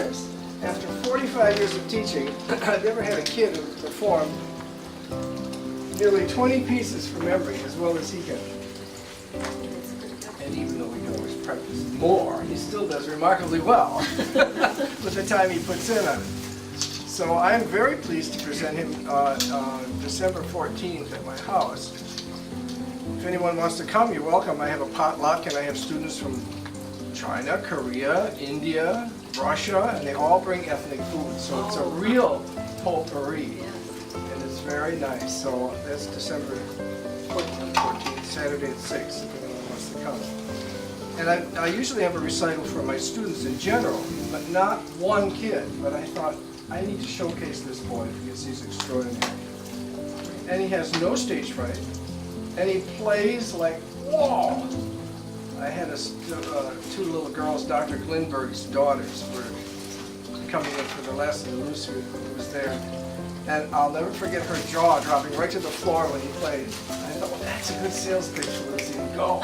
this. After 45 years of teaching, I've never had a kid who performed nearly 20 pieces from memory as well as he can. And even though we can always practice more, he still does remarkably well with the time he puts in on it. So I'm very pleased to present him December 14th at my house. If anyone wants to come, you're welcome. I have a potluck and I have students from China, Korea, India, Russia, and they all bring ethnic food. So it's a real potpourri. And it's very nice. So that's December 14th, Saturday at 6, if anyone wants to come. And I usually have a recital for my students in general, but not one kid. But I thought, I need to showcase this boy because he's extraordinary. And he has no stage fright. And he plays like, whoa! I had two little girls, Dr. Glinberg's daughters, were coming in for the lesson. Lucy was there. And I'll never forget her jaw dropping right to the floor when he played. I thought, well, that's a good sales pitch for Lucy. Go!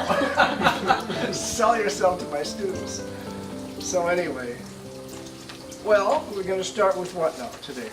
Sell yourself to my students. So anyway, well, we're going to start with what now today?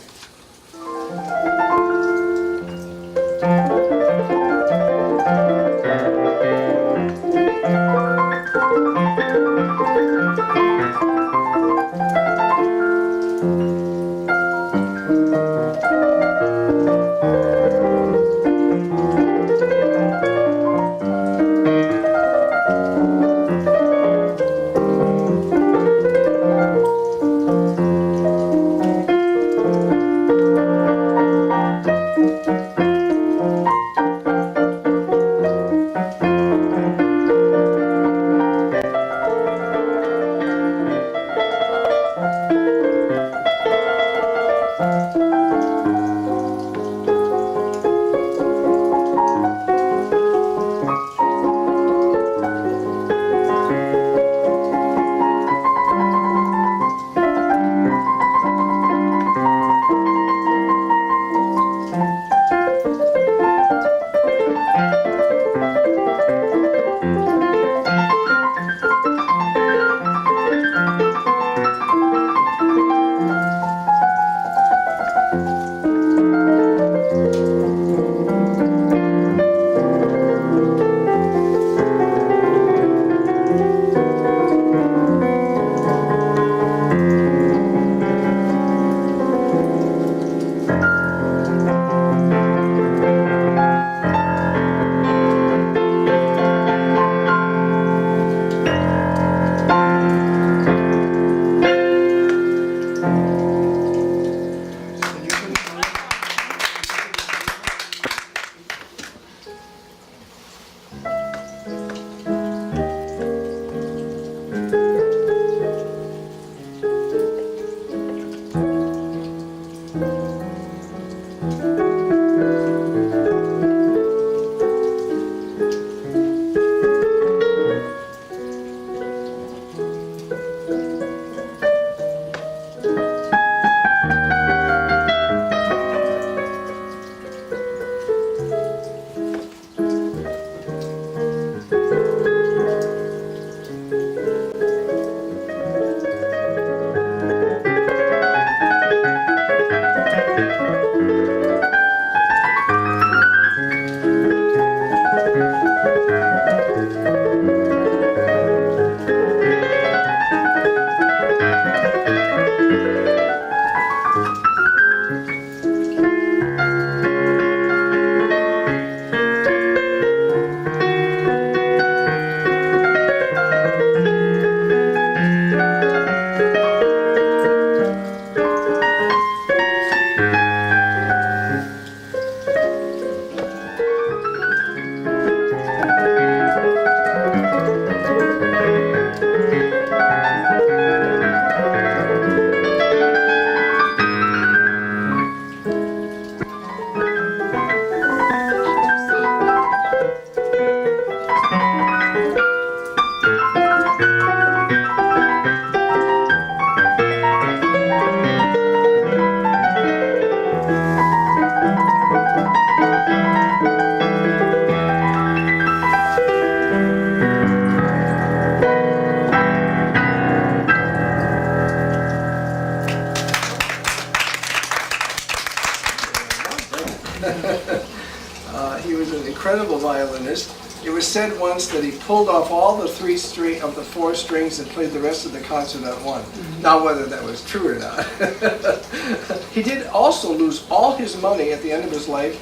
incredible violinist. It was said once that he pulled off all the 3 of the 4 strings and played the rest of the concert on one. Now, whether that was true or not. He did also lose all his money at the end of his life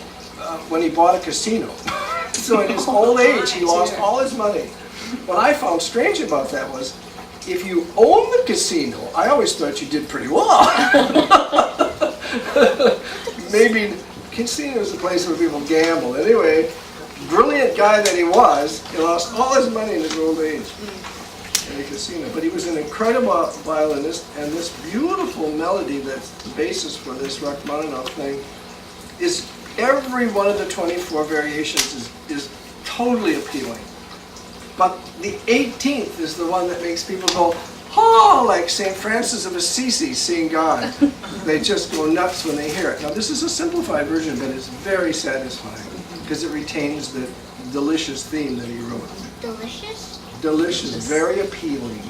when he bought a casino. So in his old age, he lost all his money. What I found strange about that was, if you own the casino, I always thought you did pretty well. Maybe casino is a place where people gamble. Anyway, brilliant guy that he was, he lost all his money in his old age in a casino. But he was an incredible violinist, and this beautiful melody that's the basis for this Rachmaninoff thing is every one of the 24 variations is totally appealing. But the 18th is the one that makes people go, oh, like St. Francis of Assisi seeing God. They just go nuts when they hear it. Now, this is a simplified version, but it's very satisfying because it retains the delicious theme that he wrote. Delicious? Delicious, very appealing.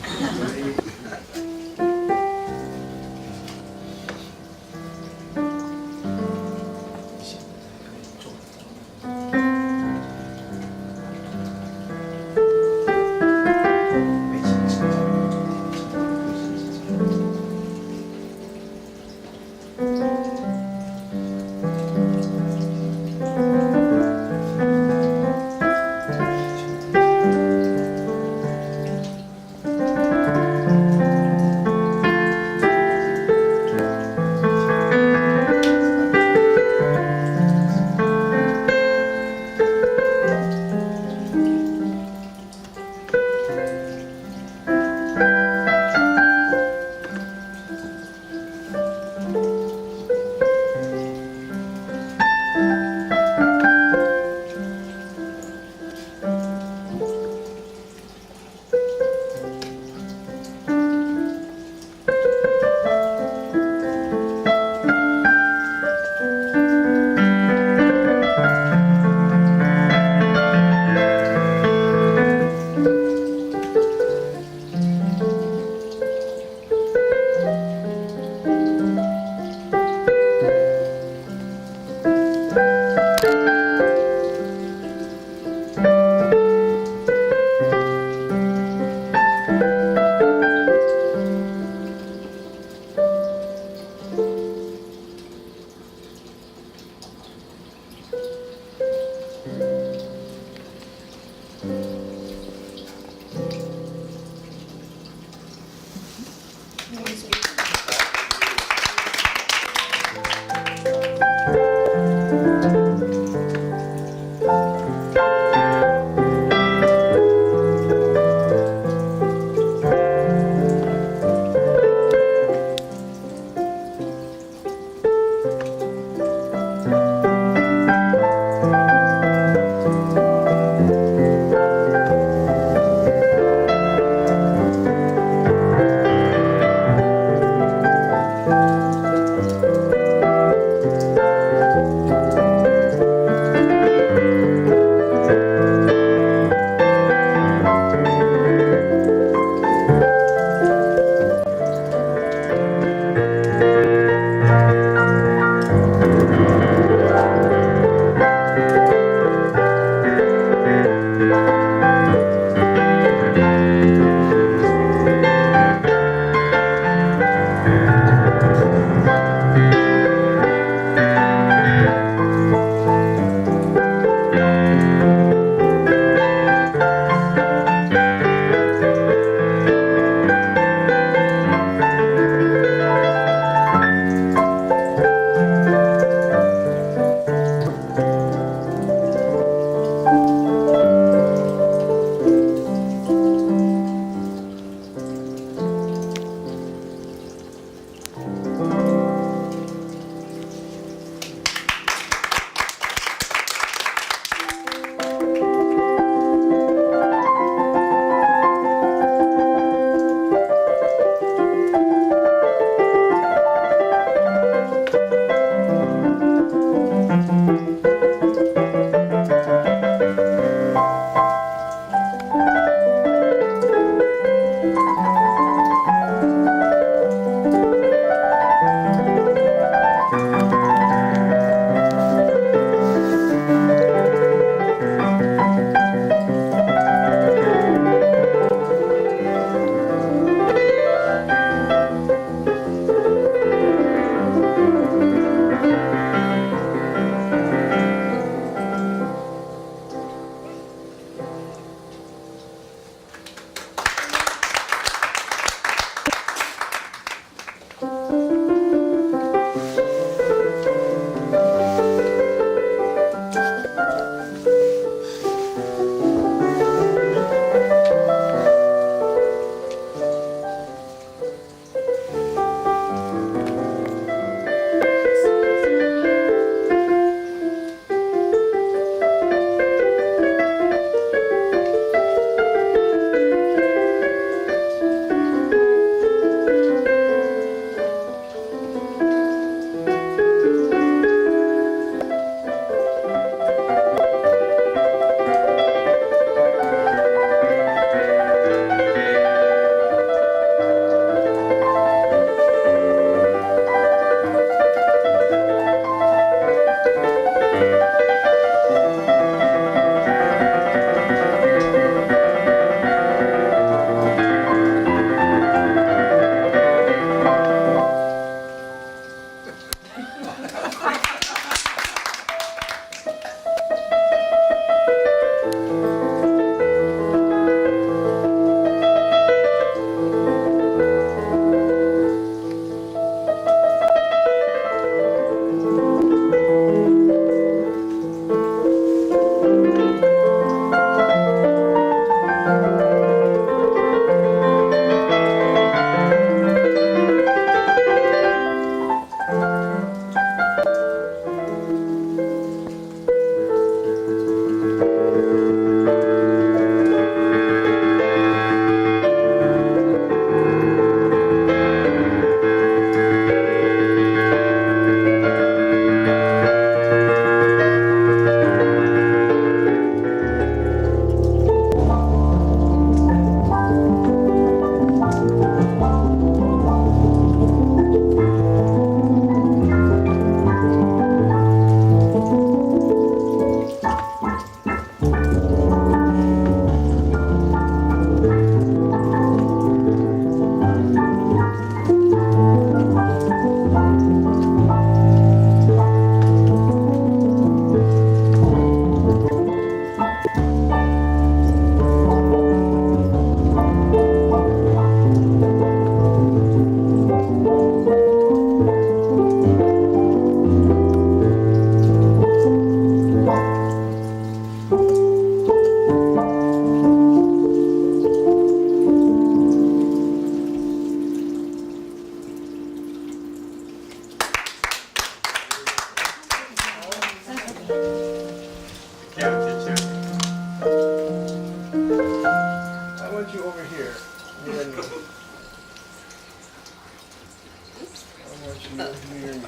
near you.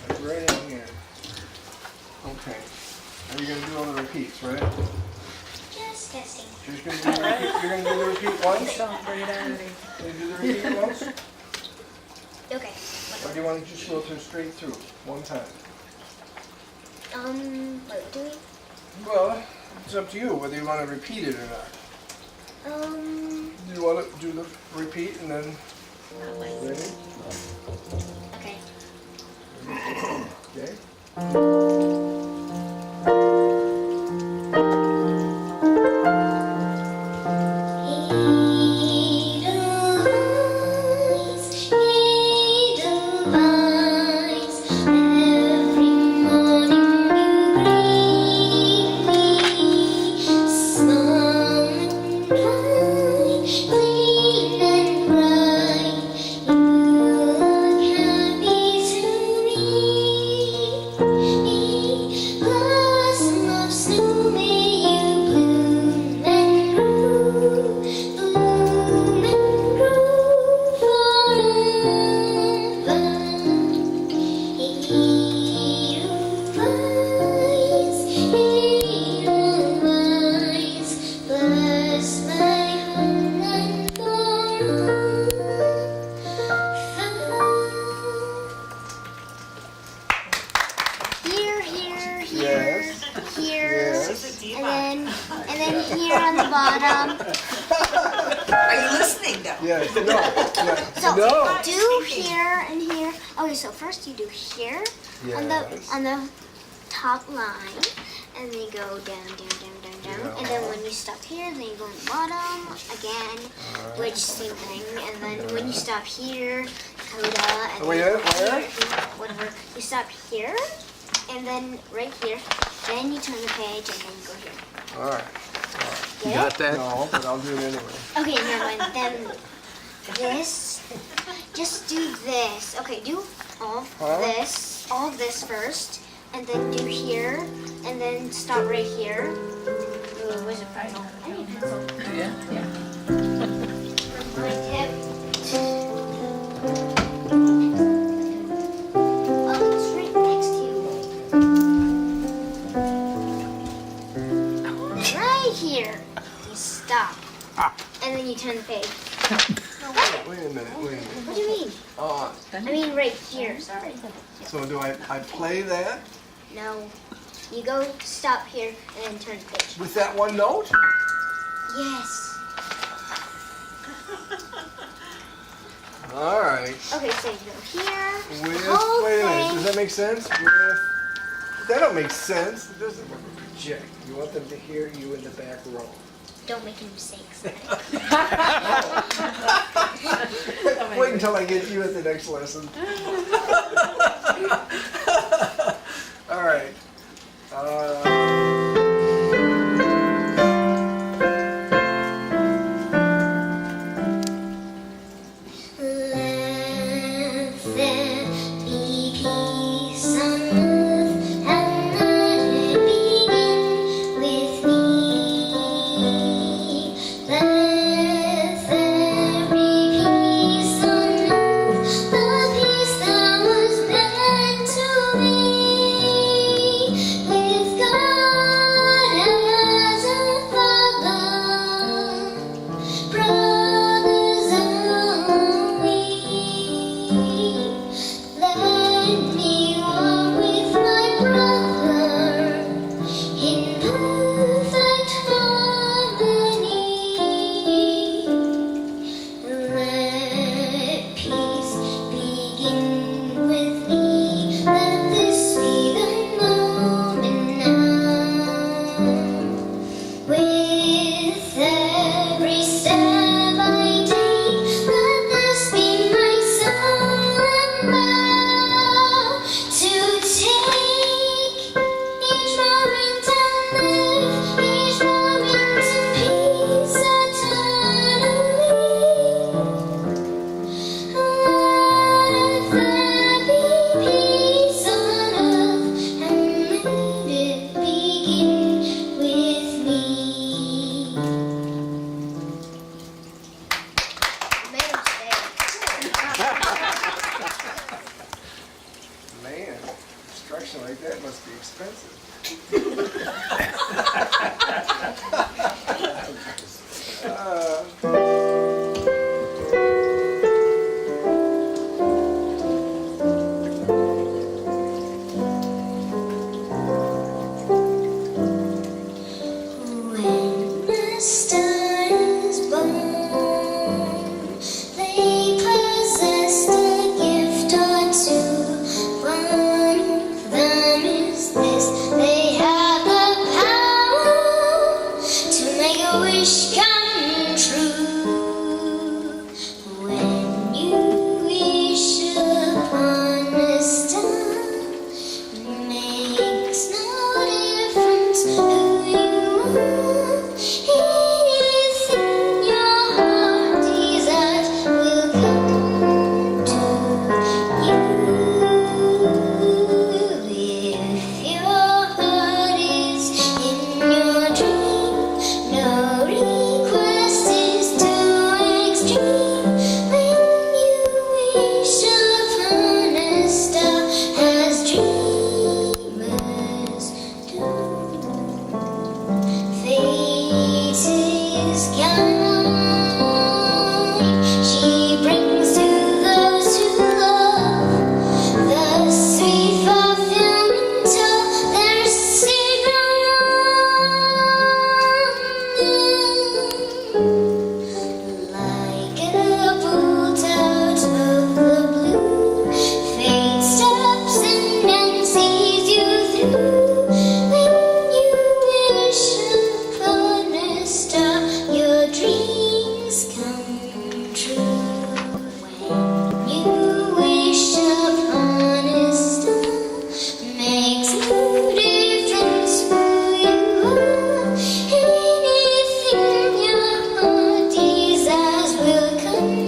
Like right in here. Okay. Are you going to do all the repeats, right? Just testing. You're going to do the repeat once? Can you do the repeat once? Okay. Or do you want to just go through straight through, one time? What do we? Well, it's up to you whether you want to repeat it or not. Do you want to do the repeat and then... Ready? Okay. Okay. And then here on the bottom. Are you listening though? Yes. No. So No. do here and here. Okay, so first you do here on Yes. the top line, and then you go down, Yeah. and then when you stop here, then you go on the bottom again, which same thing. And then when you stop here, coda, and Wait, then where? whatever, you stop here, and then right here. Then you turn the page, and then you go here. All right. Get it? that? No, but I'll do it anyway. Okay, never mind. Then this, just do this. Okay, do all of this first, and then do here, and then stop right here. Ooh, where's the pencil? I need a pencil. Yeah. My tip. Oh, it's right next to you. Right here. You stop. And then you turn the page. Wait a minute. What do you mean? I mean right here, sorry. So do I play that No. You go stop here and then turn the page. with that one note? Yes. All right. Okay, so you go here. With, whole wait a minute, thing. does that make sense? With, that don't make sense. It doesn't project. You want them to hear you in the back row. Don't make any mistakes. Wait until I get you at the next lesson. All right. To invitation like that must be expensive. When the stars born, they possessed a gift or two. One of them is this: they have the power to make a wish come true. When you wish upon a star, makes no difference who you are. Anything your heart desires will come to you. If your heart is in your dream, no request is too extreme. When you wish upon a star, as dreamers do, fate is kind. She brings to those who love the sweet fulfillment of their secret longing. Like a bolt out of the blue, fate steps in and sees you through. When you wish upon a star, your dreams come true. When you wish upon a star, makes no difference who you are. Anything your heart desires will come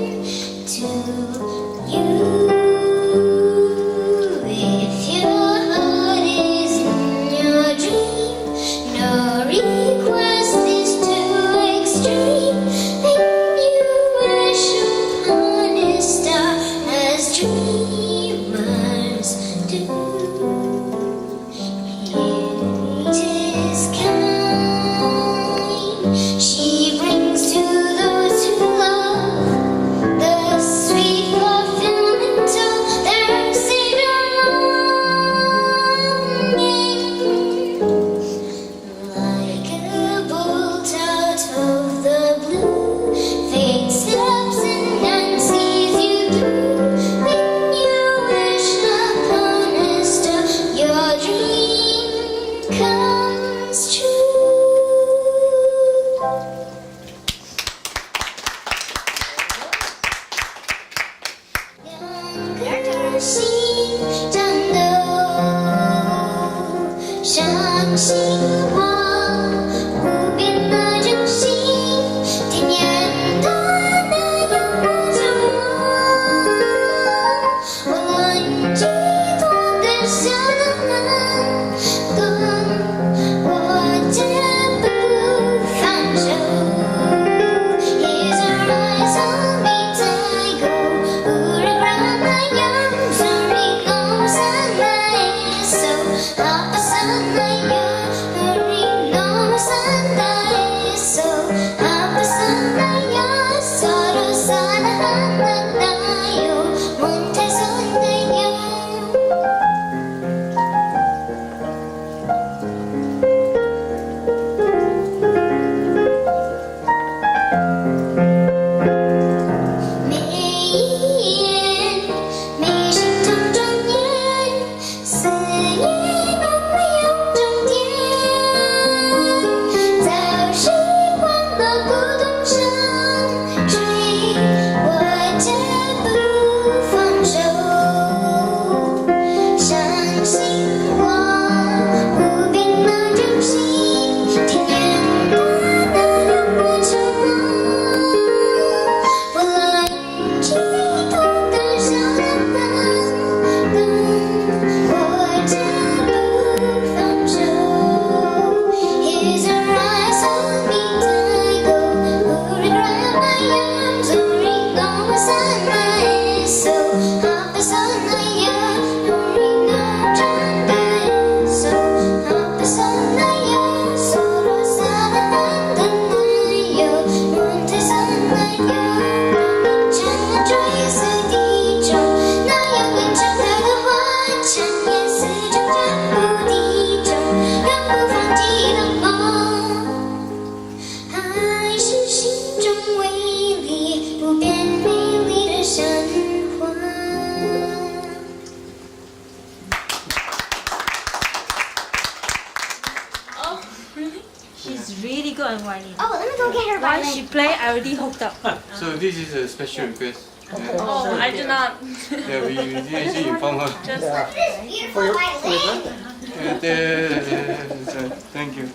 to you. If your heart is in your dream, no request is too extreme. When you wish upon a star, as dreamers do, it is kind. She brings to those who love the sweet fulfillment of their secret longing. Like a bolt out of the blue, fate steps in and sees you through. When you wish upon a star, your dream comes true. Younger心战斗，相信我，不变的真心，天nhiên的那样握着我，无论几多个小难关，我绝不放手。Here's a rise on me, I go. Who regret my young journey goes and I so up as I violin. Oh, let me go get her While she violin. play, I already hooked up. So this is a special request. Oh, I do not. Yeah, we didn't actually inform her. Just This beautiful violin. Thank you.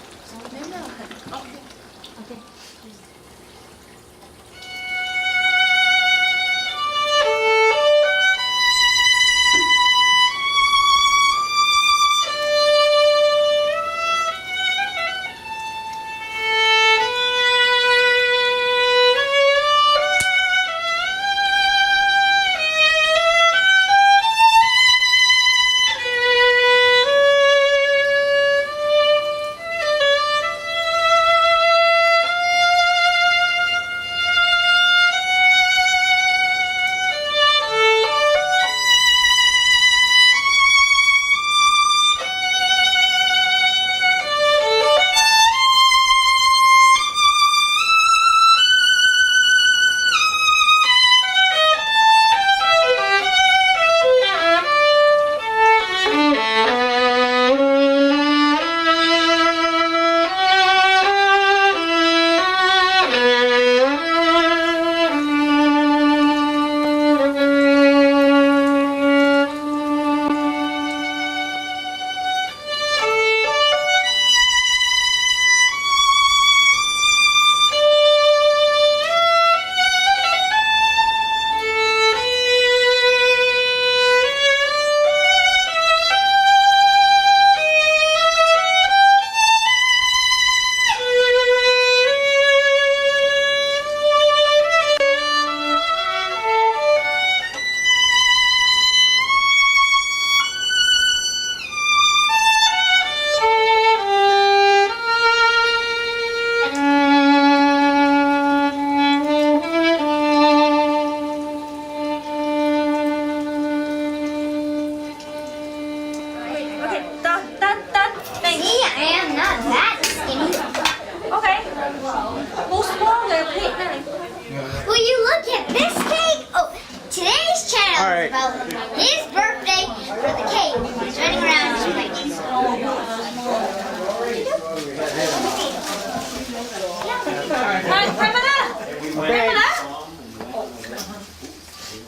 His birthday for the cake. He's running around. He's like,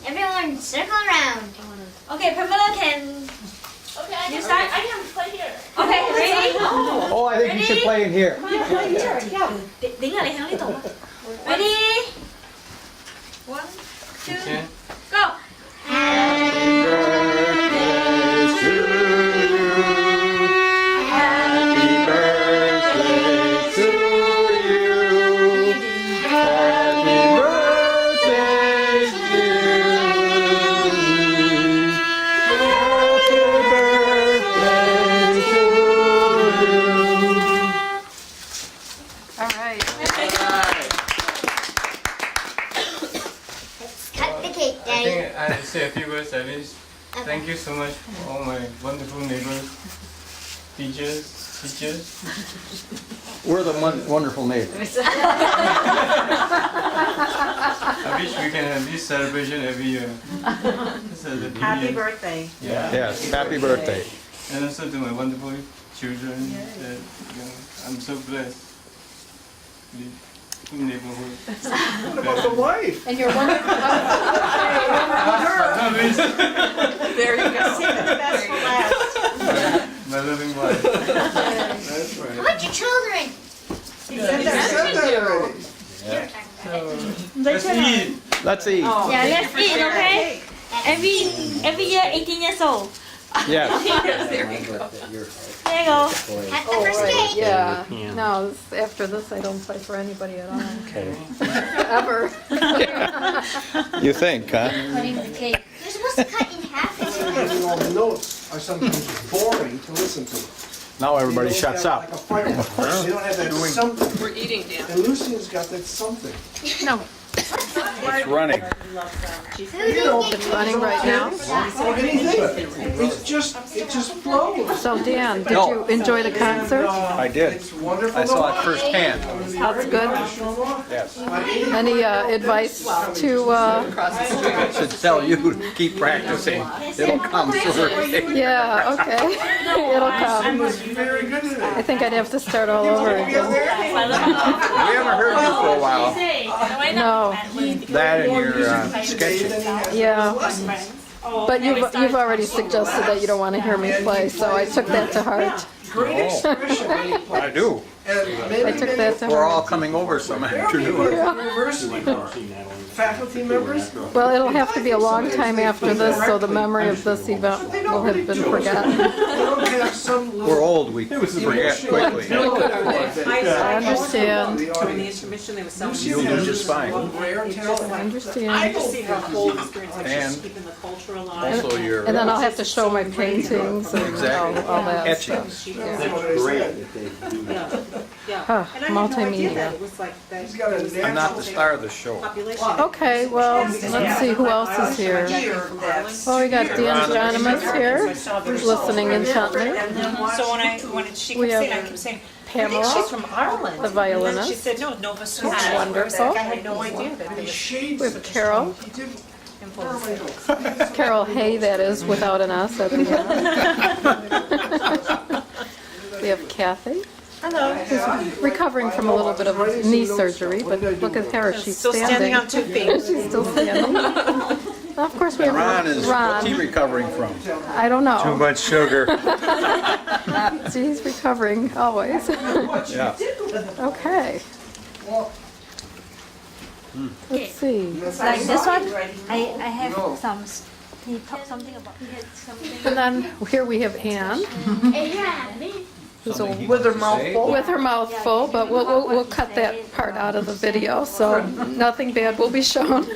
everyone circle around. Okay, Pamela can. Okay, You start? I can play here. Okay, ready? Oh, I think you should play it here. Tiếng ở đây hắn liên tục. Ready? 1, 2, Okay. go. Happy birthday to you. Happy birthday to you. Happy birthday, dear Louise. Happy birthday to you. All right. Let's cut the cake, I Daddy. think I'll say a few words at least. Thank you so much for all my wonderful neighbors, teachers. We're the wonderful neighbors. I wish we can have this celebration every year. This is the Happy year. birthday. Yeah. Yes, happy birthday. And also to my wonderful children. That, I'm so blessed. The Kum neighborhood. What about the wife? And you're wonderful. Not least, There you go. Save the best for last. my loving wife. That's How right. about your children? I said that already. Let's eat. Let's eat. Yeah, let's eat, okay? Every year 18 years old. Yes. There you go. Cut the first cake. Yeah. No, after this, I don't play for anybody at all. Okay. Ever. You think, huh? Cutting the cake. You're supposed to cut in half. And all the notes are sometimes boring to listen to. Now They everybody don't shuts have up. Like a firework. They don't have that something. We're eating, Dan. And Lucian's got that something. No. What It's running. It's running right now. Anything. It just flows. So Dan, did No. you enjoy the concert? I did. It's wonderful. I saw it firsthand. That's good. Yes. Any advice to, I should tell you to keep practicing. It'll come sooner. yeah, okay. It'll It come. was very good today. I think I'd have to start all over again. We haven't heard you for a while. No, That and your sketching. yeah. But you've already suggested that you don't want to hear me play, so I took that to heart. Great expression when he plays. I do. And I took that to We're all heart. coming over some Many afternoon. university faculty members. Well, it'll have to be a long time after this, so the memory of this event will have been forgotten. They don't have some little We're old, we forget quickly. I understand. the In the audience. intermission, they were selling. Lucian You'll do has just this fine. one rare talent. I understand. I just see her whole experience, like And she's keeping the culture alive. Also your And then I'll have to show my paintings and all that etching. stuff. That's what I said. Huh, And I had no idea multimedia. that it was like He's that got a I'm not the star of the show. population. Okay, well, let's see who else is here. Well, we got Dan Jonimus here, listening intently. So when she We kept saying, have I kept saying, Pamela, She's from Ireland. the she violinist. said, no, Nova Scotia. Wonderful. I had no idea that they were. Shades We have Carol, He did Carol Hay, that is, without an S at the end. We have Kathy. Hello. Who's recovering from a little bit of knee surgery, but look at her, she's Still standing on 2 feet. She's still standing. Of course, we have Ron is, what's he Ron. recovering from? I don't know. much sugar. She's recovering always. Yeah. Okay. Let's see. Like this one, I have some. He talked something about. He had something. And then here we have Anne, who's With her mouth full? with her mouth full, but we'll cut that part out of the video, so nothing bad will be shown.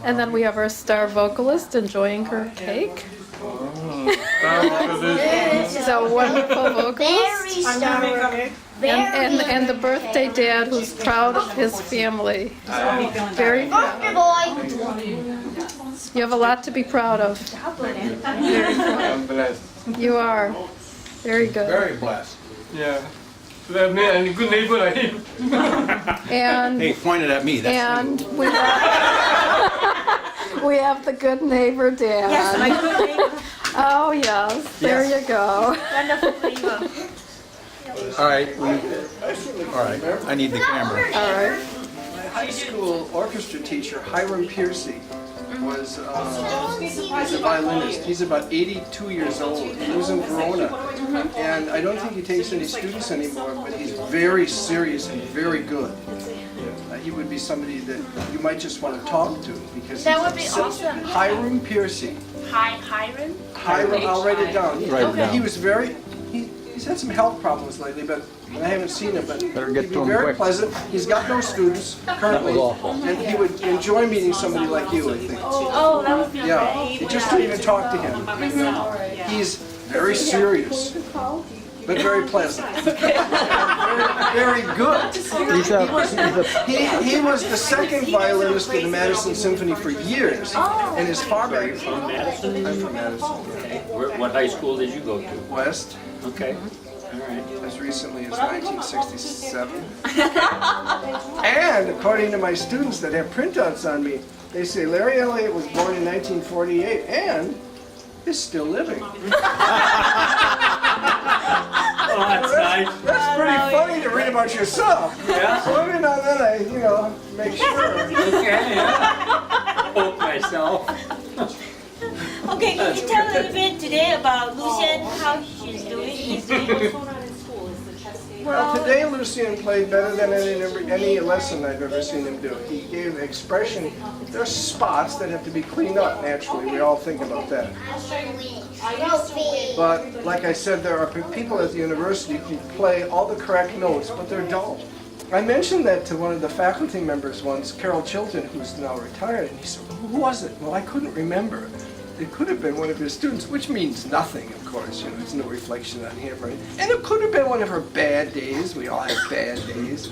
And then we have our star vocalist enjoying her cake. She's a wonderful vocalist. And the birthday dad who's proud of his family. Very proud. You have a lot to be proud of. Very proud. I'm blessed. You are. Very good. Very blessed. Yeah. So I'm a good neighbor like him. And He pointed at me, that's and we have the good neighbor Dan. Yes, my good neighbor. Oh yes, there you go. Wonderful neighbor. all right. All right, I need the camera. All right. high school orchestra teacher, Hiram Piercy, was he's a violinist. He's about 82 years old. He lives in Verona. And I don't think he takes any students anymore, but he's very serious and very good. He would be somebody that you might just want to talk to because That would be awesome. Hiram Piercy. Hiram. Hiram, I'll write it down. Write it down. He was very, he's had some health problems lately, but I haven't seen him, but Better get he'd to be him very quick. pleasant. He's got no students currently. awful. And he would enjoy meeting somebody like you, I think. Oh, that would be Yeah, just to even talk to him. He's very serious, but very pleasant. Very good. He was the second violinist in the Madison Symphony for years, and his father. Are you from Madison? I'm from Madison. What high school did you go to? West, Okay, all right. as recently as 1967. And according to my students that have printouts on me, they say Larry Elliott was born in 1948 and is still living. Oh, that's nice. That's pretty funny to read about yourself. Yeah? So every now and then I, make sure. Okay, yeah. Poke myself. Okay, can you tell a little bit today about Lucian, how he's doing? He's doing. Well, today Lucian played better than any lesson I've ever seen him do. He gave expression. There's spots that have to be cleaned up naturally. We all think about that. But like I said, there are people at the university who play all the correct notes, but they're dull. I mentioned that to one of the faculty members once, Carol Chilton, who's now retired, and he said, "Who was it?" Well, I couldn't remember. It could have been one of his students, which means nothing, of course. It's no reflection on him, right? And it could have been one of her bad days. We all have bad days,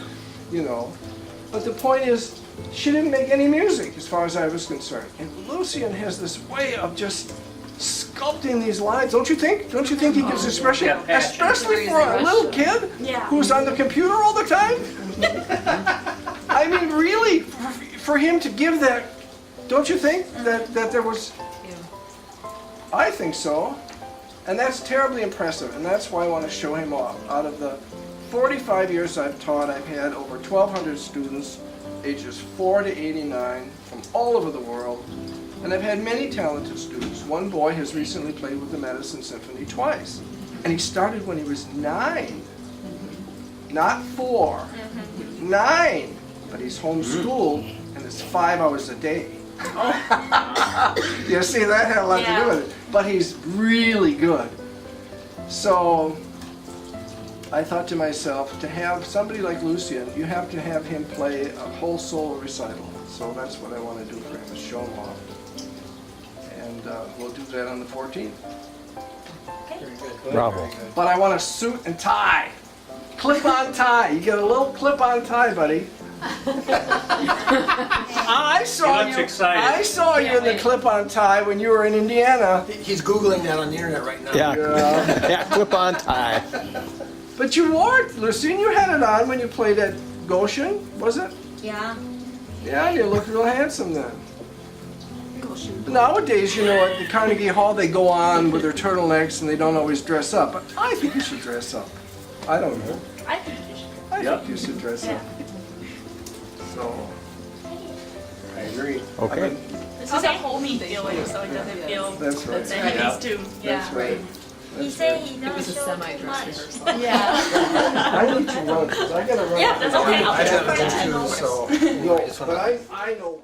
But the point is, she didn't make any music as far as I was concerned. And Lucian has this way of just sculpting these lines, don't you think? Don't you think he gives expression? Yeah, passion. Especially for a little kid who's on the computer all the time? I mean, really, for him to give that, don't you think that there was... I think so. And that's terribly impressive, and that's why I want to show him off. Out of the 45 years I've taught, I've had over 1,200 students, ages 4 to 89, from all over the world. And I've had many talented students. One boy has recently played with the Madison Symphony twice. And he started when he was 9. Not 4. 9. But he's homeschooled, and it's 5 hours a day. You see, that had a lot to do with it. But he's really good. So I thought to myself, to have somebody like Lucian, you have to have him play a whole solo recital. So that's what I want to do for him, is show him off. And we'll do that on the 14th. Bravo. But I want a suit and tie. Clip-on tie. You get a little clip-on tie, buddy. I saw He looks you. excited. I saw you in the clip-on tie when you were in Indiana. He's Googling that on the internet right now. Yeah. Yeah. Yeah, clip-on tie. But you wore it, Lucian. You had it on when you played at Goshen, was it? Yeah. Yeah, you looked real handsome then. Nowadays, you know, at the Carnegie Hall, they go on with their turtlenecks and they don't always dress up. But I think you should dress up. I don't know. I think you should. I think you should dress up. So, I agree. Okay. This is a homey feeling, so it doesn't feel That's right. that he needs to. That's right. He said he don't show too much. Yeah. I need to run, 'cause I gotta run. Yeah, that's okay. I have to too, so. No, but I know.